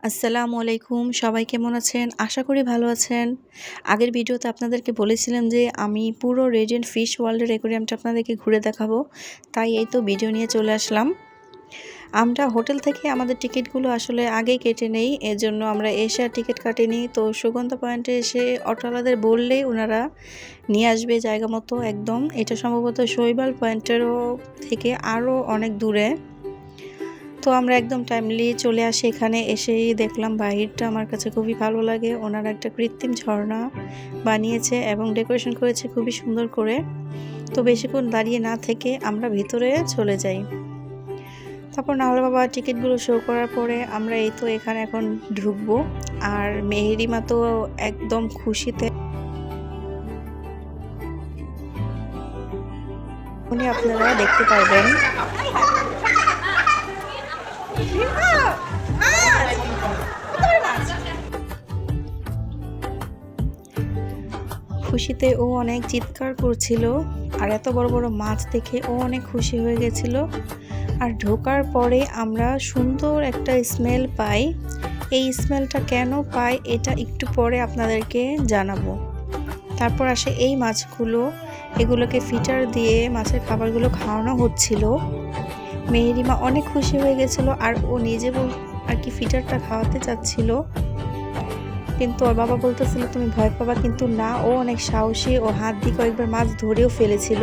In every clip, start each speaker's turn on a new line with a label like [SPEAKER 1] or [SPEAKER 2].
[SPEAKER 1] আসসালামু আলাইকুম। সবাই কেমন আছেন? আশা করি ভালো আছেন। আগের ভিডিওতে আপনাদেরকে বলেছিলাম যে আমি পুরো রেডিয়েন্ট ফিশ ওয়ার্ল্ডের অ্যাকোয়ারিয়ামটা আপনাদেরকে ঘুরে দেখাবো। তাই এই তো ভিডিও নিয়ে চলে আসলাম। আমরা হোটেল থেকে আমাদের টিকিটগুলো আসলে আগেই কেটে নেই। এজন্য আমরা এসে আর টিকিট কাটিনি। তো সুগন্ধা পয়েন্টে এসে অটোওয়ালাদের বললেই ওনারা নিয়ে আসবে জায়গা মতো একদম। এটা সম্ভবত শৈবাল পয়েন্টেরও থেকে আরও অনেক দূরে। তো আমরা একদম টাইমলি চলে আসি। এখানে এসেই দেখলাম বাহিরটা আমার কাছে খুবই ভালো লাগে। ওনারা একটা কৃত্রিম ঝর্ণা বানিয়েছে এবং ডেকোরেশন করেছে খুবই সুন্দর করে। তো বেশিক্ষণ দাঁড়িয়ে না থেকে আমরা ভিতরে চলে যাই। তারপর নাহলে বাবা টিকিটগুলো শো করার পরে আমরা এই তো এখানে এখন ঢুকবো। আর মেহেরিমা তো একদম খুশিতে উনি আপনারা দেখতে পারবেন। খুশিতে ও অনেক চিৎকার করছিল আর এত বড় বড় মাছ দেখে ও অনেক খুশি হয়ে গেছিল। আর ঢোকার পরে আমরা সুন্দর একটা স্মেল পাই। এই স্মেলটা কেন পাই এটা একটু পরে আপনাদেরকে জানাবো। তারপর আসে এই মাছগুলো, এগুলোকে ফিটার দিয়ে মাছের খাবারগুলো খাওয়ানো হচ্ছিল। মেহেরিমা অনেক খুশি হয়ে গেছিল আর ও নিজে আর কি ফিটারটা খাওয়াতে চাচ্ছিল, কিন্তু ওর বাবা বলতেছিল তুমি ভয় পাবা, কিন্তু না, ও অনেক সাহসী। ও হাত দিয়ে কয়েকবার মাছ ধরেও ফেলেছিল।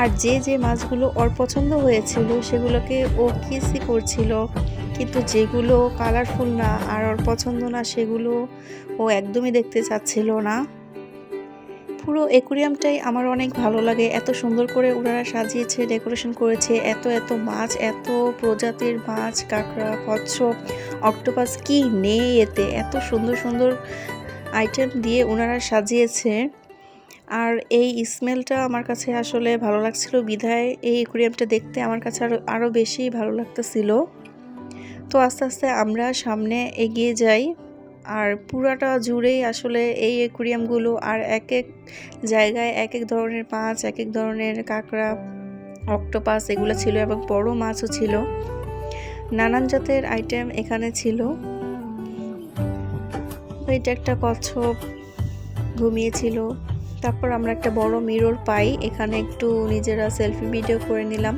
[SPEAKER 1] আর যে যে মাছগুলো ওর পছন্দ হয়েছিল সেগুলোকে ও কিসই করছিল, কিন্তু যেগুলো কালারফুল না আর ওর পছন্দ না সেগুলো ও একদমই দেখতে চাচ্ছিল না। পুরো অ্যাকোয়ারিয়ামটাই আমার অনেক ভালো লাগে। এত সুন্দর করে ওনারা সাজিয়েছে, ডেকোরেশন করেছে। এত এত মাছ, এত প্রজাতির মাছ, কাঁকড়া, কচ্ছপ, অক্টোপাস, কি নেই এতে। এত সুন্দর সুন্দর আইটেম দিয়ে ওনারা সাজিয়েছে। আর এই স্মেলটা আমার কাছে আসলে ভালো লাগছিল বিধায় এই অ্যাকোয়ারিয়ামটা দেখতে আমার কাছে আরও বেশি ভালো লাগতেছিল। তো আস্তে আস্তে আমরা সামনে এগিয়ে যাই। আর পুরাটা জুড়েই আসলে এই অ্যাকোয়ারিয়ামগুলো আর এক এক জায়গায় এক এক ধরনের মাছ, এক এক ধরনের কাঁকড়া, অক্টোপাস এগুলো ছিল এবং বড় মাছও ছিল। নানান জাতের আইটেম এখানে ছিল। এটা একটা কচ্ছপ ঘুমিয়েছিল। তারপর আমরা একটা বড় মিরর পাই, এখানে একটু নিজেরা সেলফি ভিডিও করে নিলাম।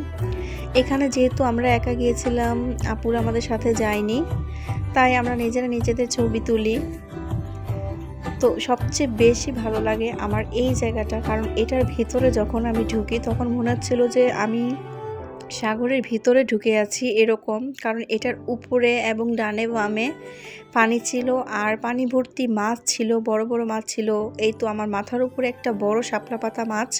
[SPEAKER 1] এখানে যেহেতু আমরা একা গিয়েছিলাম, আপুরা আমাদের সাথে যায়নি, তাই আমরা নিজেরা নিজেদের ছবি তুলি। তো সবচেয়ে বেশি ভালো লাগে আমার এই জায়গাটা, কারণ এটার ভিতরে যখন আমি ঢুকি তখন মনে হচ্ছিল যে আমি সাগরের ভিতরে ঢুকে আছি এরকম, কারণ এটার উপরে এবং ডানে বামে পানি ছিল আর পানি ভর্তি মাছ ছিল, বড় বড় মাছ ছিল। এই তো আমার মাথার উপরে একটা বড় শাপলা পাতা মাছ,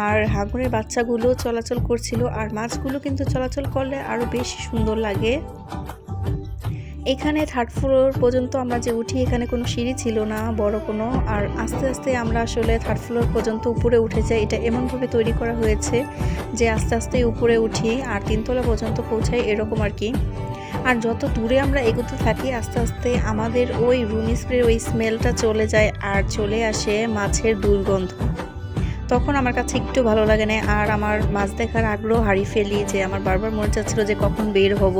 [SPEAKER 1] আর হাঙরের বাচ্চাগুলো চলাচল করছিল। আর মাছগুলো কিন্তু চলাচল করলে আরও বেশি সুন্দর লাগে। এখানে 3rd ফ্লোর পর্যন্ত আমরা যে উঠি, এখানে কোনো সিঁড়ি ছিল না বড় কোনো। আর আস্তে আস্তে আমরা আসলে 3rd ফ্লোর পর্যন্ত উপরে উঠে যাই। এটা এমনভাবে তৈরি করা হয়েছে যে আস্তে আস্তে উপরে উঠি আর 3 তলা পর্যন্ত পৌঁছাই এরকম আর কি। আর যত দূরে আমরা এগোতে থাকি আস্তে আস্তে আমাদের ওই রুম স্প্রের ওই স্মেলটা চলে যায় আর চলে আসে মাছের দুর্গন্ধ। তখন আমার কাছে একটু ভালো লাগে না, আর আমার মাছ দেখার আগ্রহ হারিয়ে ফেলি, যে আমার বারবার মনে চাচ্ছিল যে কখন বের হব,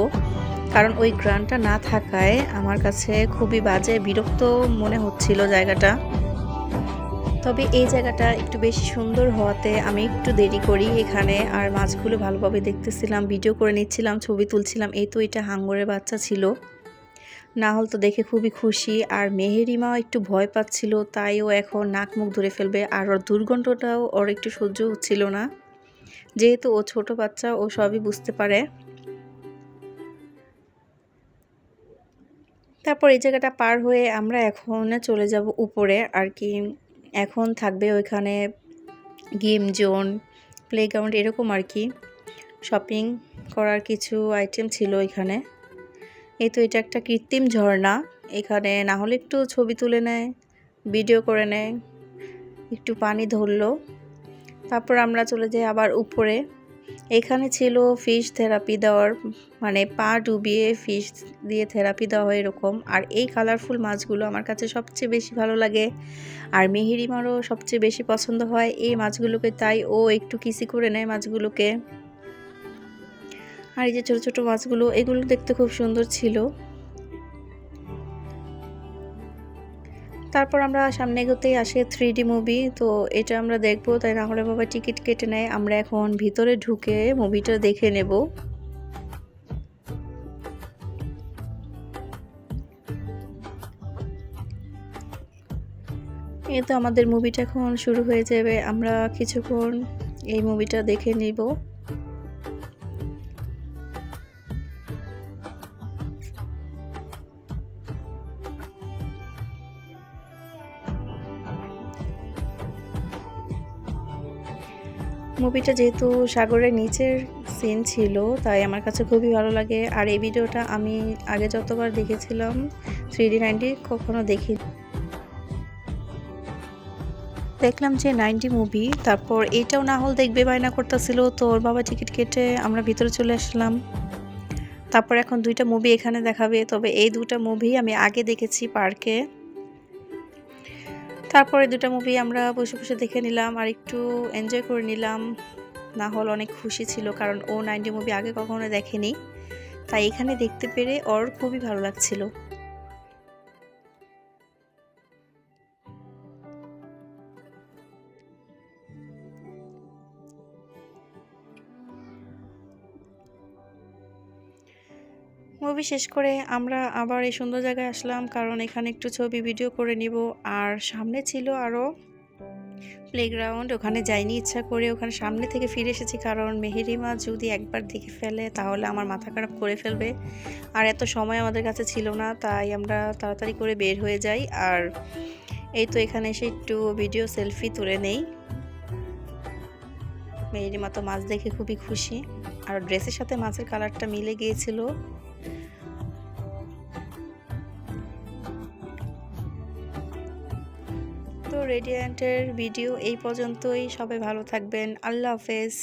[SPEAKER 1] কারণ ওই গ্রানটা না থাকায় আমার কাছে খুবই বাজে বিরক্ত মনে হচ্ছিল জায়গাটা। তবে এই জায়গাটা একটু বেশি সুন্দর হওয়াতে আমি একটু দেরি করি এখানে। আর মাছগুলো ভালোভাবে দেখতেছিলাম, ভিডিও করে নিচ্ছিলাম, ছবি তুলছিলাম। এই তো এটা হাঙরের বাচ্চা ছিল, না হল তো দেখে খুবই খুশি। আর মেহেরিমাও একটু ভয় পাচ্ছিল, তাই ও এখন নাক মুখ ধরে ফেলবে। আর ওর দুর্গন্ধটাও ওর একটু সহ্য হচ্ছিল না, যেহেতু ও ছোট বাচ্চা, ও সবই বুঝতে পারে। তারপর এই জায়গাটা পার হয়ে আমরা এখন চলে যাব উপরে আর কি। এখন থাকবে ওইখানে গেম জোন, প্লেগ্রাউন্ড এরকম আর কি। শপিং করার কিছু আইটেম ছিল এখানে। এই তো এটা একটা কৃত্রিম ঝর্ণা, এখানে না হলে একটু ছবি তুলে নেয়, ভিডিও করে নেয়, একটু পানি ধরলো। তারপর আমরা চলে যাই আবার উপরে। এখানে ছিল ফিশ থেরাপি দেওয়ার, মানে পা ডুবিয়ে ফিশ দিয়ে থেরাপি দেওয়া হয় এরকম। আর এই কালারফুল মাছগুলো আমার কাছে সবচেয়ে বেশি ভালো লাগে, আর মেহেরিমারও সবচেয়ে বেশি পছন্দ হয় এই মাছগুলোকে, তাই ও একটু কিসি করে নেয় মাছগুলোকে। আর এই যে ছোট ছোট মাছগুলো, এগুলো দেখতে খুব সুন্দর ছিল। তারপর আমরা সামনে এগোতেই আসে 3D মুভি, তো এটা আমরা দেখবো, তাই না হলে বাবা টিকিট কেটে নেয়। আমরা এখন ভিতরে ঢুকে মুভিটা দেখে নেব। এই তো আমাদের মুভিটা এখন শুরু হয়ে যাবে, আমরা কিছুক্ষণ এই মুভিটা দেখে নিব। মুভিটা যেহেতু সাগরের নিচের সিন ছিল, তাই আমার কাছে খুবই ভালো লাগে। আর এই ভিডিওটা আমি আগে যতবার দেখেছিলাম 3D 90 কখনো দেখি, দেখলাম যে 90 মুভি। তারপর এইটাও না হল দেখবে বায়না করতেছিল, তো ওর বাবা টিকিট কেটে আমরা ভিতরে চলে আসলাম। তারপর এখন দুইটা মুভি এখানে দেখাবে, তবে এই দুটা মুভি আমি আগে দেখেছি পার্কে। তারপরে দুটা মুভি আমরা বসে বসে দেখে নিলাম আর একটু এনজয় করে নিলাম। না হল অনেক খুশি ছিল, কারণ ও 90 মুভি আগে কখনো দেখেনি, তাই এখানে দেখতে পেরে ওর খুবই ভালো লাগছিল। মুভি শেষ করে আমরা আবার এই সুন্দর জায়গায় আসলাম, কারণ এখানে একটু ছবি ভিডিও করে নিব। আর সামনে ছিল আরও প্লেগ্রাউন্ড, ওখানে যাইনি ইচ্ছা করে, ওখানে সামনে থেকে ফিরে এসেছি, কারণ মেহেরিমা যদি একবার দেখে ফেলে তাহলে আমার মাথা খারাপ করে ফেলবে। আর এত সময় আমাদের কাছে ছিল না, তাই আমরা তাড়াতাড়ি করে বের হয়ে যাই। আর এই তো এখানে এসে একটু ভিডিও সেলফি তুলে নেই। মেহেরিমা তো মাছ দেখে খুবই খুশি, আর ড্রেসের সাথে মাছের কালারটা মিলে গিয়েছিল। তো রেডিয়েন্টের ভিডিও এই পর্যন্তই, সবাই ভালো থাকবেন, আল্লাহ হাফেজ।